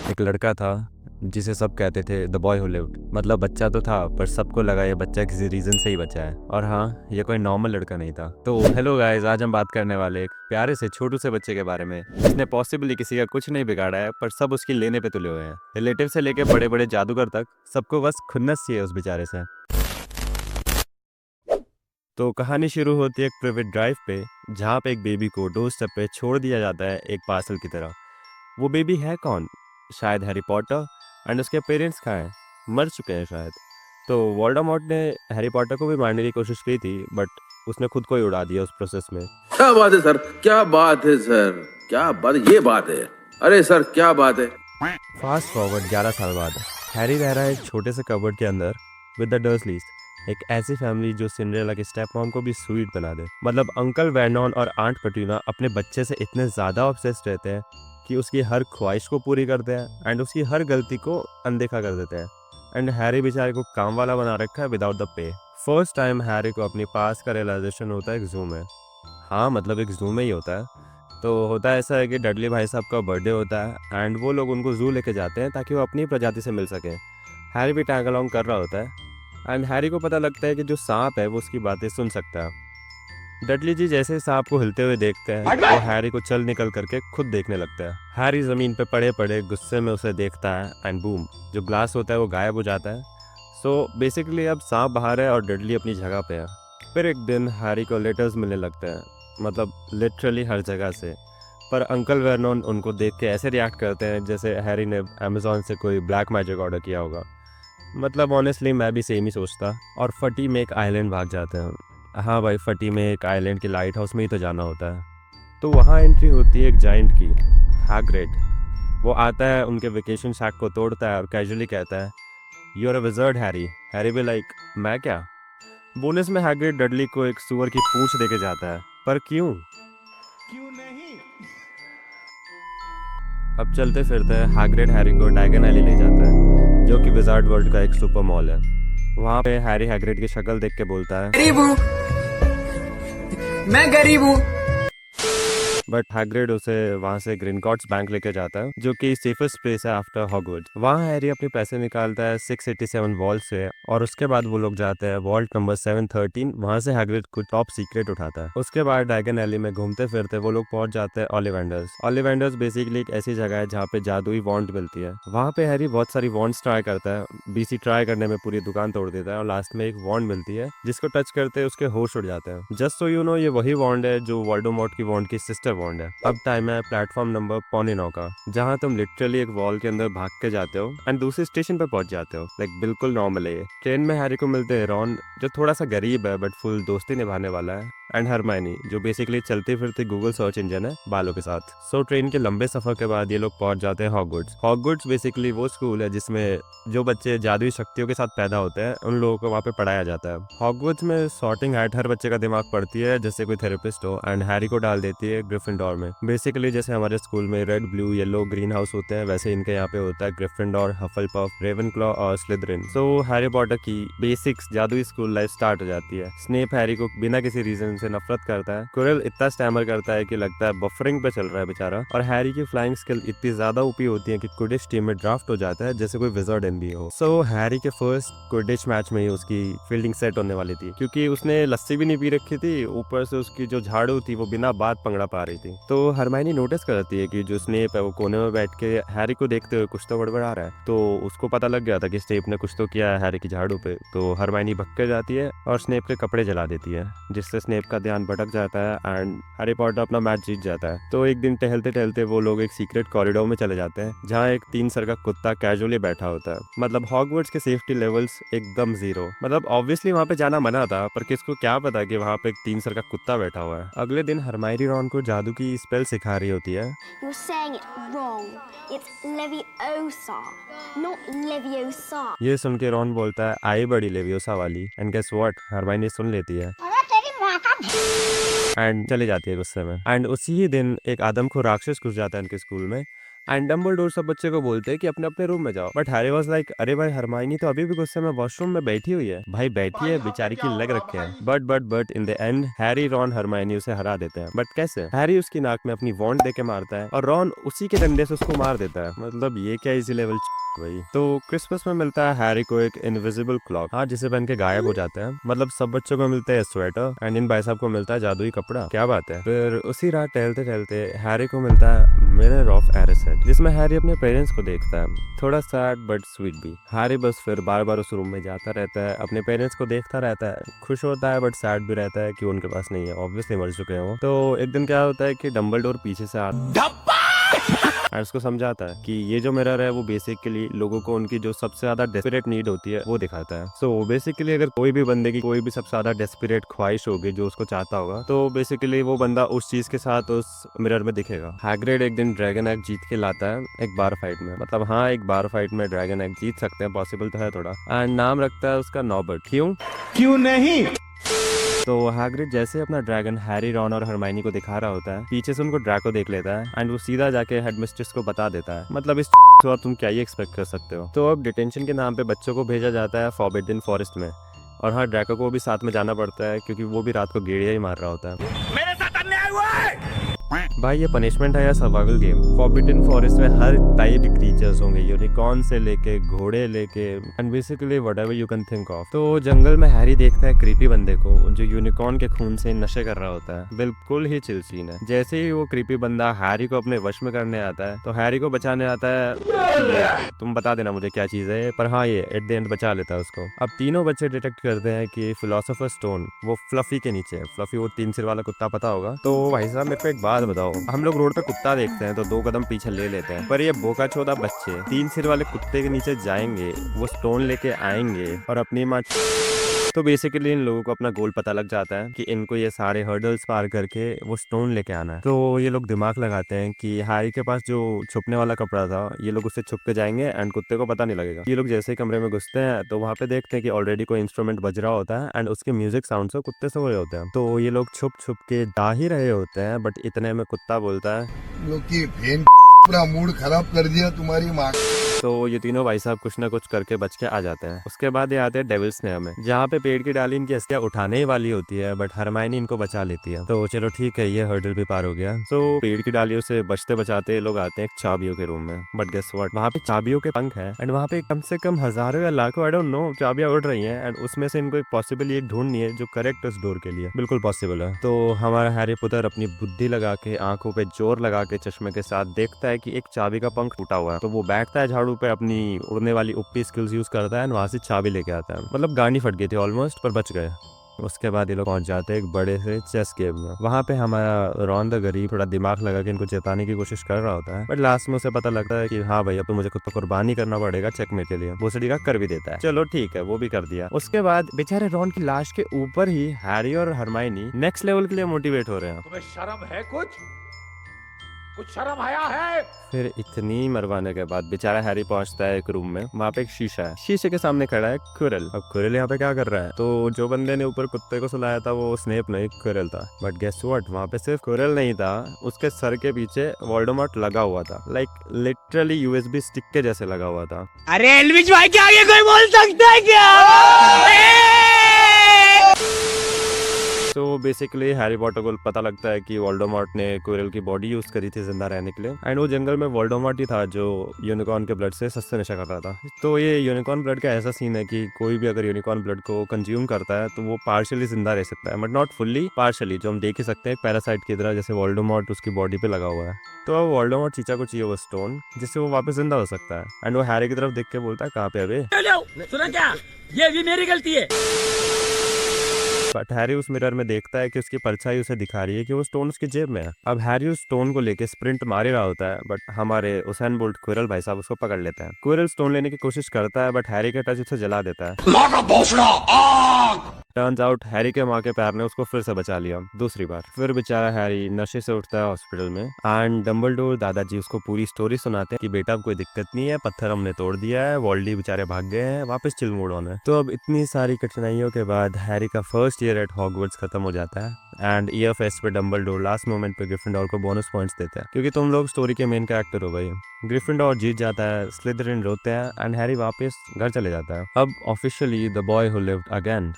एक लड़का था जिसे सब कहते थे द बॉय हू लिव्ड। मतलब बच्चा तो था पर सबको लगा ये बच्चा किसी रीजन से ही बचा है। और हाँ, ये कोई नॉर्मल लड़का नहीं था। तो हेलो गाइस, आज हम बात करने वाले एक प्यारे से छोटू से बच्चे के बारे में जिसने पॉसिबली किसी का कुछ नहीं बिगाड़ा है पर सब उसकी लेने पे तुले हुए हैं। रिलेटिव से लेके बड़े बड़े जादूगर तक सबको बस खुन्नस चाहिए उस बेचारे से। तो कहानी शुरू होती है एक प्राइवेट ड्राइव पे, जहाँ पे एक बेबी को डोर स्टेप पे छोड़ दिया जाता है एक पार्सल की तरह। वो बेबी है कौन? शायद हैरी पॉटर। एंड उसके पेरेंट्स कहाँ हैं? मर चुके हैं शायद। तो वोल्डेमॉर्ट ने हैरी पॉटर को भी मारने की कोशिश की थी बट उसने खुद को ही उड़ा दिया उस प्रोसेस में। क्या बात है सर, क्या बात है सर, क्या बात, ये बात है। अरे सर क्या बात है। फास्ट फॉरवर्ड 11 साल बाद हैरी रह रहा है एक छोटे से कबर्ड के अंदर विद द डर्सलीज, एक ऐसी फैमिली जो सिंड्रेला की स्टेप मॉम को भी स्वीट बना दे। मतलब अंकल वर्नॉन और आंट पेटूना अपने बच्चे से इतने ज़्यादा ऑब्सेस्ड रहते हैं कि उसकी हर ख्वाहिश को पूरी करते हैं एंड उसकी हर गलती को अनदेखा कर देते हैं। एंड हैरी बेचारे को काम वाला बना रखा है without the pay. First time Harry को अपनी पास का रियलाइजेशन होता है एक जू में। हाँ, मतलब एक जू में ही होता है। तो होता ऐसा है कि डडली भाई साहब का बर्थडे होता है एंड वो लोग उनको जू लेके जाते हैं ताकि वो अपनी प्रजाति से मिल सकें। हैरी भी टैग अलोंग कर रहा होता है एंड हैरी को पता लगता है कि जो सांप है वो उसकी बातें सुन सकता है। डडली जी जैसे ही सांप को हिलते हुए देखते हैं वो हैरी को चल निकल करके खुद देखने लगता है। हैरी ज़मीन पे पड़े पड़े गुस्से में उसे देखता है एंड बूम, जो ग्लास होता है वो गायब हो जाता है। सो बेसिकली अब सांप बाहर है और डडली अपनी जगह पे है। फिर एक दिन हैरी को लेटर्स मिलने लगते हैं, मतलब लिटरली हर जगह से। पर अंकल वर्नोन उनको देख के ऐसे रिएक्ट करते हैं जैसे हैरी ने अमेज़ॉन से कोई ब्लैक मैजिक ऑर्डर किया होगा। मतलब ऑनेस्टली मैं भी सेम ही सोचता। और फटी में एक आइलैंड भाग जाते हैं। हाँ भाई, फटी में एक आइलैंड के लाइट हाउस में ही तो जाना होता है। तो वहाँ एंट्री होती है एक जाइंट की, हैग्रिड। वो आता है, उनके वेकेशन शैक को तोड़ता है और कैजुअली कहता है you are a wizard Harry. Harry भी लाइक मैं क्या? बोनस में हैग्रिड डडली को एक सुअर की पूंछ देके जाता है। पर क्यों? अब चलते फिरते हैग्रिड हैरी को डायगन एली ले जाता है, जो कि विजार्ड वर्ल्ड का एक सुपर मॉल है। वहाँ पे हैरी हैग्रिड की शक्ल देख के बोलता है गरीब हूँ, मैं गरीब हूँ। बट हैग्रिड उसे वहाँ से ग्रीनकॉर्ट्स बैंक लेके जाता है, जो कि सेफेस्ट प्लेस है आफ्टर हॉगवर्ट्स। वहाँ हैरी अपने पैसे निकालता है 687 वॉल्ट से और उसके बाद वो लोग जाते हैं वॉल्ट नंबर 713। वहाँ से हैग्रिड को टॉप सीक्रेट उठाता है। उसके बाद डायगन एली में घूमते फिरते वो लोग पहुंच जाते हैं ओलिवेंडर्स। ओलिवेंडर्स बेसिकली एक ऐसी जगह है जहाँ पे जादुई वॉन्ड मिलती है। वहाँ पे हैरी बहुत सारी वॉन्ड्स ट्राई करता है। बीसी ट्राई करने में पूरी दुकान तोड़ देता है और लास्ट में एक वॉन्ड मिलती है जिसको टच करते उसके होश उड़ जाते हैं। जस्ट सो यू नो, ये वही वॉन्ड है जो वोल्डेमॉर्ट की वॉन्ड की सिस्टर वॉन्ड है। अब टाइम है प्लेटफॉर्म नंबर 9.25 का, जहाँ तुम लिटरली एक वॉल के अंदर भाग के जाते हो एंड दूसरे स्टेशन पर पहुंच जाते हो। लाइक बिल्कुल नॉर्मल है ये। ट्रेन में हैरी को मिलते हैं रॉन, जो थोड़ा सा गरीब है बट फुल दोस्ती निभाने वाला है, एंड हरमाइनी, जो बेसिकली चलती फिरती गूगल सर्च इंजन है बालों के साथ। सो ट्रेन के लंबे सफर के बाद ये लोग पहुंच जाते हैं हॉगवर्ट्स। हॉगवर्ट्स बेसिकली वो स्कूल है जिसमें जो बच्चे जादुई शक्तियों के साथ पैदा होते हैं उन लोगों को वहाँ पे पढ़ाया जाता है। हॉगवर्ट्स में सॉर्टिंग हैट हर बच्चे का दिमाग पढ़ती है जैसे कोई थेरेपिस्ट हो, एंड हैरी को डाल देती है ग्रिफिंडोर में। बेसिकली जैसे हमारे स्कूल में red blue yellow green house होते हैं, वैसे इनके यहाँ पे होता है ग्रिफिंडोर, हफलपफ, रेवेनक्लॉ और स्लिदरिन। सो हैरी पॉटर की बेसिक्स जादुई स्कूल लाइफ स्टार्ट हो जाती है। स्नेप हैरी को बिना किसी रीजन से नफरत करता है। कुरिल इतना स्टैमर करता है कि लगता है बफरिंग पे चल रहा है बेचारा। और हैरी की फ्लाइंग स्किल इतनी ज्यादा ऊपी होती है कि क्विडिच टीम में ड्राफ्ट हो जाता है जैसे कोई विजार्ड एनबीए हो। सो हैरी के फर्स्ट क्विडिच मैच में ही उसकी फील्डिंग सेट होने वाली थी, क्योंकि उसने लस्सी भी नहीं पी रखी थी, ऊपर से उसकी जो झाड़ू थी वो बिना बात पंगड़ा पा रही थी। तो हरमाइनी नोटिस करती है कि जो स्नेप है वो कोने में बैठ के हैरी को देखते हुए कुछ तो गड़बड़ा रहा है। तो उसको पता लग गया था कि स्नेप ने कुछ तो किया है हैरी की झाड़ू पे। तो हरमाइनी भग के जाती है और स्नेप के कपड़े जला देती है, जिससे स्नेप का ध्यान भटक जाता है एंड हैरी पॉटर अपना मैच जीत जाता है। तो एक दिन टहलते टहलते वो लोग एक सीक्रेट कॉरिडोर में चले जाते हैं, जहाँ एक 3 सर का कुत्ता कैजुअली बैठा होता है। मतलब हॉगवर्ट्स के सेफ्टी लेवल्स एकदम जीरो। मतलब ऑब्वियसली वहाँ पे जाना मना था, पर किसको क्या पता कि वहाँ पे एक 3 सर का कुत्ता बैठा हुआ है। अगले दिन हरमाइनी रॉन को जादू की स्पेल सिखा रही होती है। You're saying it wrong. It's Leviosa, not Leviosa. ये सुन के रॉन बोलता है आई बड़ी लेवियोसा वाली, एंड गेस व्हाट, हरमाइनी सुन लेती है एंड चली जाती है गुस्से में। एंड उसी ही दिन एक आदम को राक्षस घुस जाता है इनके स्कूल में, एंड डम्बलडोर सब बच्चे को बोलते हैं कि अपने अपने रूम में जाओ, बट हैरी वाज लाइक अरे भाई हरमाइनी तो अभी भी गुस्से में वॉशरूम में बैठी हुई है, भाई बैठी है बेचारी की लग रखे हैं। But in the end Harry Ron Hermione उसे हरा देते हैं। बट कैसे? हैरी उसकी नाक में अपनी वॉन्ड देके मारता है और रॉन उसी के डंडे से उसको मार देता है। मतलब ये क्या इजी लेवल भाई। तो क्रिसमस में मिलता है हैरी को एक इनविजिबल क्लॉक, हाँ, जिसे पहन के गायब हो जाते हैं। मतलब सब बच्चों को मिलता है स्वेटर एंड इन भाई साहब को मिलता है जादुई कपड़ा। क्या बात है। फिर उसी रात टहलते टहलते हैरी को मिलता है मिरर ऑफ एरिसेट, जिसमें हैरी अपने पेरेंट्स को देखता है। थोड़ा सैड बट स्वीट भी। हैरी बस फिर बार बार उस रूम में जाता रहता है, अपने पेरेंट्स को देखता रहता है, खुश होता है बट सैड भी रहता है कि उनके पास नहीं है, ऑब्वियसली मर चुके हैं वो। तो एक दिन क्या होता है कि डम्बलडोर पीछे से आता और उसको समझाता है कि ये जो मिरर है वो बेसिकली लोगों को उनकी जो सबसे ज्यादा डेस्परेट नीड होती है वो दिखाता है। सो बेसिकली अगर कोई भी बंदे की कोई भी सबसे ज्यादा डेस्परेट ख्वाहिश होगी जो उसको चाहता होगा, तो बेसिकली वो बंदा उस चीज के साथ उस मिरर में दिखेगा। हैग्रिड एक दिन ड्रैगन एग जीत के लाता है एक बार फाइट में। मतलब हाँ, एक बार फाइट में ड्रैगन एग जीत सकते हैं, पॉसिबल तो है थोड़ा। एंड नाम रखता है उसका नॉबर्ट। क्यों नहीं? तो हैग्रिड जैसे अपना ड्रैगन हैरी रॉन और हरमाइनी को दिखा रहा होता है, पीछे से उनको ड्रैको देख लेता है एंड वो सीधा जाके हेडमिस्ट्रेस को बता देता है। मतलब इस से और तुम क्या ही एक्सपेक्ट कर सकते हो। तो अब डिटेंशन के नाम पे बच्चों को भेजा जाता है फॉरबिडन फॉरेस्ट में। और हाँ, ड्रैको को भी साथ में जाना पड़ता है क्योंकि वो भी रात को गेड़िया ही मार रहा होता है। मेरे साथ अन्याय हुआ है। भाई ये पनिशमेंट है या सर्वाइवल गेम? फॉरबिडन फॉरेस्ट में हर टाइप के क्रीचर्स होंगे, यूनिकॉर्न से लेके घोड़े लेके and basically whatever you can think of. तो जंगल में हैरी देखता है क्रीपी बंदे को जो यूनिकॉर्न के खून से नशे कर रहा होता है। बिल्कुल ही चिल सीन है। जैसे ही वो क्रीपी बंदा हैरी को अपने वश में करने आता है तो हैरी को बचाने आता है। तुम बता देना मुझे क्या चीज है, पर हाँ, ये एट द एंड बचा लेता है उसको। अब तीनों बच्चे डिटेक्ट करते हैं कि फिलोसोफर स्टोन वो फ्लफी के नीचे है। फ्लफी वो 3 सिर वाला कुत्ता, पता होगा। तो भाई साहब मेरे को एक बात बताओ, हम लोग रोड पे कुत्ता देखते हैं तो 2 कदम पीछे ले लेते हैं, पर ये बोकाचोदा बच्चे 3 सिर वाले कुत्ते के नीचे जाएंगे, वो स्टोन लेके आएंगे और अपनी माँ। तो बेसिकली इन लोगों को अपना गोल पता लग जाता है कि इनको ये सारे हर्डल्स पार करके वो स्टोन लेके आना है। तो ये लोग दिमाग लगाते हैं कि हैरी के पास जो छुपने वाला कपड़ा था, ये लोग उससे छुप के जाएंगे एंड कुत्ते को पता नहीं लगेगा। ये लोग जैसे ही कमरे में घुसते हैं तो वहाँ पे देखते हैं कि ऑलरेडी कोई इंस्ट्रूमेंट बज रहा होता है एंड उसके म्यूजिक साउंड से कुत्ते सो रहे होते हैं। तो ये लोग छुप छुप के जा ही रहे होते हैं, बट इतने में कुत्ता बोलता है, पूरा मूड खराब कर दिया तुम्हारी माँ। तो ये तीनों भाई साहब कुछ ना कुछ करके बच के आ जाते हैं। उसके बाद ये आते हैं डेविल्स स्नेह में, जहाँ पे पेड़ की डाली इनकी अस्थियां उठाने ही वाली होती है, बट हरमाइनी इनको बचा लेती है। तो चलो ठीक है, ये हर्डल भी पार हो गया। तो पेड़ की डालियों से बचते बचाते लोग आते हैं एक चाबियों के रूम में। बट गेस व्हाट, वहाँ पे चाबियों के पंख है एंड वहाँ पे कम से कम हजारों या लाखों, आई डोंट नो, चाबियां उड़ रही हैं एंड उसमें से इनको एक पॉसिबल एक ढूंढनी है जो करेक्ट उस डोर के लिए बिल्कुल पॉसिबल है। तो हमारा हैरी पॉटर अपनी बुद्धि लगा के, आंखों पे जोर लगा के, चश्मे के साथ देखता है कि एक चाबी का पंख टूटा हुआ है। तो वो बैठता है झाड़ू पे, अपनी उड़ने वाली उपी स्किल्स यूज करता है, वहां से चाबी लेके आता है। मतलब गाड़ी फट गई थी ऑलमोस्ट, पर बच गए। उसके बाद ये लोग पहुंच जाते हैं एक बड़े से चेस गेम में। वहां पे हमारा रॉन द गरीब थोड़ा दिमाग लगा के इनको चेताने की कोशिश कर रहा होता है, बट लास्ट में उसे पता लगता है कि हाँ भाई, अब तो मुझे खुद को कुर्बानी करना पड़ेगा चेकमेट के लिए। भोसड़ी का कर भी देता है। चलो ठीक है, वो भी कर दिया। उसके बाद बेचारे रॉन की लाश के ऊपर ही हैरी और हरमाइनी नेक्स्ट लेवल के लिए मोटिवेट हो रहे हैं। तुम्हें शर्म है? कुछ शर्म आया है? फिर इतनी मरवाने के बाद बेचारा हैरी पहुंचता है एक रूम में। वहाँ पे एक शीशा है, शीशे के सामने खड़ा है क्विरल। अब क्विरल यहाँ पे क्या कर रहा है? तो जो बंदे ने ऊपर कुत्ते को सुलाया था वो स्नेप नहीं, क्विरल था। बट गेस व्हाट, वहाँ पे सिर्फ क्विरल नहीं था, उसके सर के पीछे वोल्डेमॉर्ट लगा हुआ था। लाइक लिटरली यूएसबी स्टिक के जैसे लगा हुआ था। अरे एल्विश भाई के आगे कोई बोल सकता है क्या? तो बेसिकली हैरी पॉटर को पता लगता है कि वोल्डेमॉर्ट ने क्विरल की बॉडी यूज करी थी जिंदा रहने के लिए एंड वो जंगल में वोल्डेमॉर्ट ही था जो यूनिकॉर्न के ब्लड से सस्ते नशा कर रहा था। तो ये यूनिकॉर्न ब्लड का ऐसा सीन है कि कोई भी अगर यूनिकॉर्न ब्लड को कंज्यूम करता है तो वो पार्शियली जिंदा रह सकता है, बट नॉट फुल्ली, पार्शियली, जो हम देख ही सकते हैं पैरासाइट की तरह, जैसे वोल्डेमॉर्ट उसकी बॉडी पे लगा हुआ है। तो अब वोल्डेमॉर्ट चीचा को चाहिए वो स्टोन जिससे वो वापस जिंदा हो सकता है एंड वो हैरी की तरफ देख के बोलता है, कहाँ पे अबे? सुना क्या? ये भी मेरी गलती है। बट हैरी उस मिरर में देखता है कि उसकी परछाई उसे दिखा रही है कि वो स्टोन उसकी जेब में है। अब हैरी उस स्टोन को लेके स्प्रिंट मार ही रहा होता है, बट हमारे उसेन बोल्ट क्विरल भाई साहब उसको पकड़ लेते हैं। क्विरल स्टोन लेने की कोशिश करता है बट हैरी का टच उसे जला देता है। टर्न्स आउट हैरी के माँ के पैर ने उसको फिर से बचा लिया दूसरी बार। फिर बेचारा हैरी नशे से उठता है हॉस्पिटल में एंड डंबलडोर दादाजी उसको पूरी स्टोरी सुनाते हैं कि बेटा अब कोई दिक्कत नहीं है, पत्थर हमने तोड़ दिया है, वॉल्डी बेचारे भाग गए हैं, वापस चिल मोड ऑन है। तो अब इतनी सारी कठिनाइयों के बाद हैरी का फर्स्ट ईयर एट हॉगवर्ट्स खत्म हो जाता है एंड ईयर फेस्ट पे डंबलडोर लास्ट मोमेंट पे ग्रिफिंडोर को बोनस पॉइंट्स देते हैं क्योंकि तुम लोग स्टोरी के मेन कैरेक्टर हो गए। ग्रिफिंडोर जीत जाता है, स्लिदरिन रोते हैं एंड हैरी वापस घर चले जाता है। अब officially the boy who lived again.